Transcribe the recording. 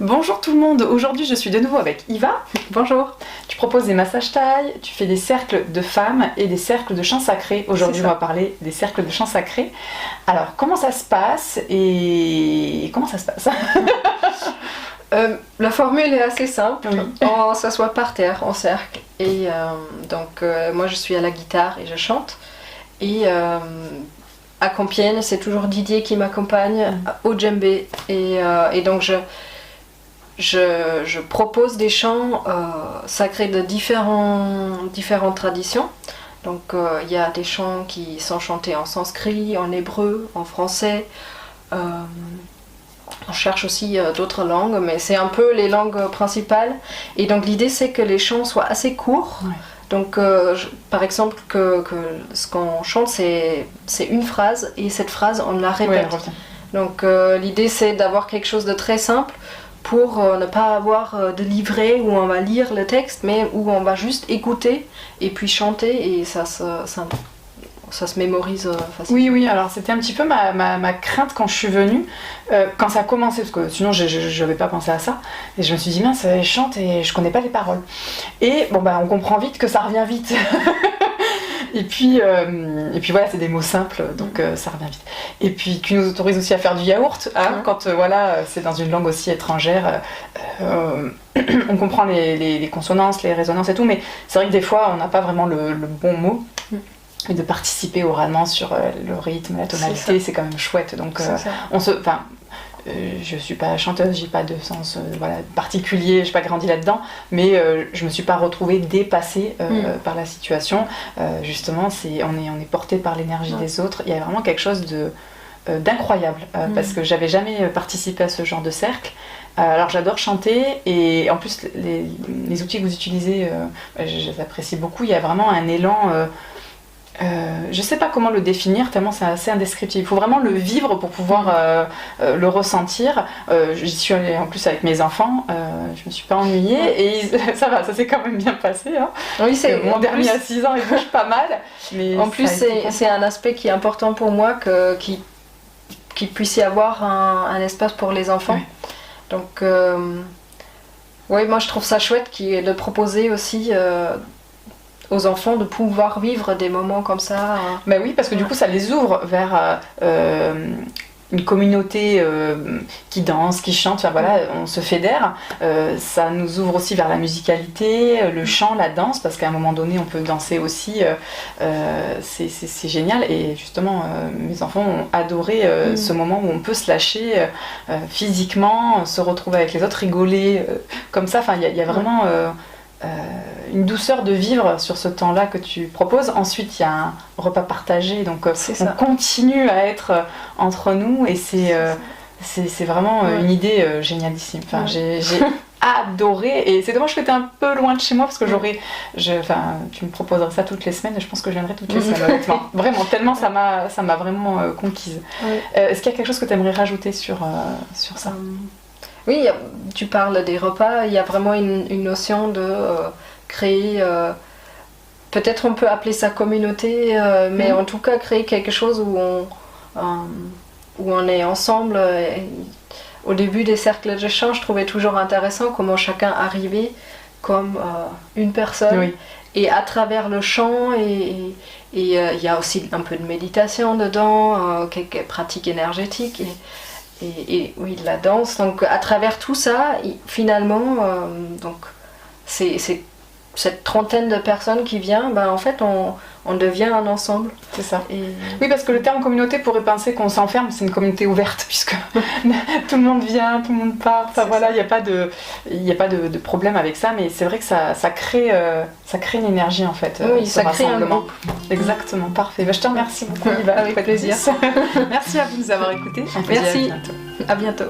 Bonjour tout le monde, aujourd'hui je suis de nouveau avec Iva. Bonjour. Tu proposes des massages thaï, tu fais des cercles de femmes et des cercles de chants sacrés. Aujourd'hui on va parler des cercles de chants sacrés. Alors comment ça se passe et comment ça se passe? La formule est assez simple. Oui. On s'assoit par terre en cercle et moi je suis à la guitare et je chante. Et à Compiègne, c'est toujours Didier qui m'accompagne au djembé et donc je propose des chants sacrés de différentes traditions. Donc il y a des chants qui sont chantés en sanskrit, en hébreu, en français. On cherche aussi d'autres langues, mais c'est un peu les langues principales. Et donc l'idée c'est que les chants soient assez courts. Ouais. Donc par exemple que ce qu'on chante c'est une phrase et cette phrase on la répète. Ouais, donc l'idée c'est d'avoir quelque chose de très simple pour ne pas avoir de livret où on va lire le texte, mais où on va juste écouter et puis chanter et ça se mémorise facilement. Oui, alors c'était un petit peu ma crainte quand je suis venue, quand ça a commencé, parce que sinon je n'avais pas pensé à ça, et je me suis dit mince, je chante et je connais pas les paroles. Et bon on comprend vite que ça revient vite. Et puis voilà, c'est des mots simples, donc ça revient vite. Et puis tu nous autorises aussi à faire du yaourt, hein, quand c'est dans une langue aussi étrangère. On comprend les consonances, les résonances et tout, mais c'est vrai que des fois on n'a pas vraiment le bon mot. Et de participer oralement sur le rythme, la tonalité, c'est quand même chouette. Donc je suis pas chanteuse, j'ai pas de sens particulier, j'ai pas grandi là-dedans, mais je me suis pas retrouvée dépassée par la situation. Justement, on est porté par l'énergie des autres. Il y a vraiment quelque chose d'incroyable parce que j'avais jamais participé à ce genre de cercle. Alors j'adore chanter et en plus les outils que vous utilisez, je les apprécie beaucoup. Il y a vraiment un élan. Je sais pas comment le définir tellement c'est assez indescriptible. Il faut vraiment le vivre pour pouvoir le ressentir. J'y suis allée en plus avec mes enfants. Je me suis pas ennuyée et ça va, ça s'est quand même bien passé. Hein. Oui, mon dernier à 6 ans il bouge pas mal. Mais en plus c'est un aspect qui est important pour moi qu'il puisse y avoir un espace pour les enfants. Oui. Donc oui, moi je trouve ça chouette de proposer aussi aux enfants de pouvoir vivre des moments comme ça. Bah oui, parce que du coup ça les ouvre vers une communauté qui danse, qui chante, enfin, voilà, on se fédère. Ça nous ouvre aussi vers la musicalité, le chant, la danse, parce qu'à un moment donné on peut danser aussi. C'est génial et justement mes enfants ont adoré ce moment où on peut se lâcher physiquement, se retrouver avec les autres, rigoler comme ça. Enfin, il y a vraiment une douceur de vivre sur ce temps-là que tu proposes. Ensuite, il y a un repas partagé, donc on continue à être entre nous et c'est vraiment une idée génialissime. Enfin, j'ai adoré et c'est dommage que tu es un peu loin de chez moi parce que tu me proposerais ça toutes les semaines et je pense que je viendrai toutes les semaines honnêtement. Vraiment, tellement ça m'a vraiment conquise. Est-ce qu'il y a quelque chose que tu aimerais rajouter sur ça? Oui, tu parles des repas, il y a vraiment une notion de créer, peut-être on peut appeler ça communauté, mais en tout cas créer quelque chose où on est ensemble. Au début des cercles de chant, je trouvais toujours intéressant comment chacun arrivait comme une personne. Oui. Et à travers le chant, et il y a aussi un peu de méditation dedans, quelques pratiques énergétiques. Et oui, de la danse. Donc à travers tout ça, finalement, donc c'est cette trentaine de personnes qui vient, en fait on devient un ensemble. C'est ça. Oui, parce que le terme communauté pourrait penser qu'on s'enferme, c'est une communauté ouverte puisque tout le monde vient, tout le monde part. Enfin voilà, il n'y a pas de problème avec ça, mais c'est vrai que ça crée une énergie en fait. Oui, ça crée un groupe. Exactement, parfait. Je te remercie beaucoup, Iva. Avec plaisir. Merci à vous de nous avoir écoutés. Merci. À bientôt.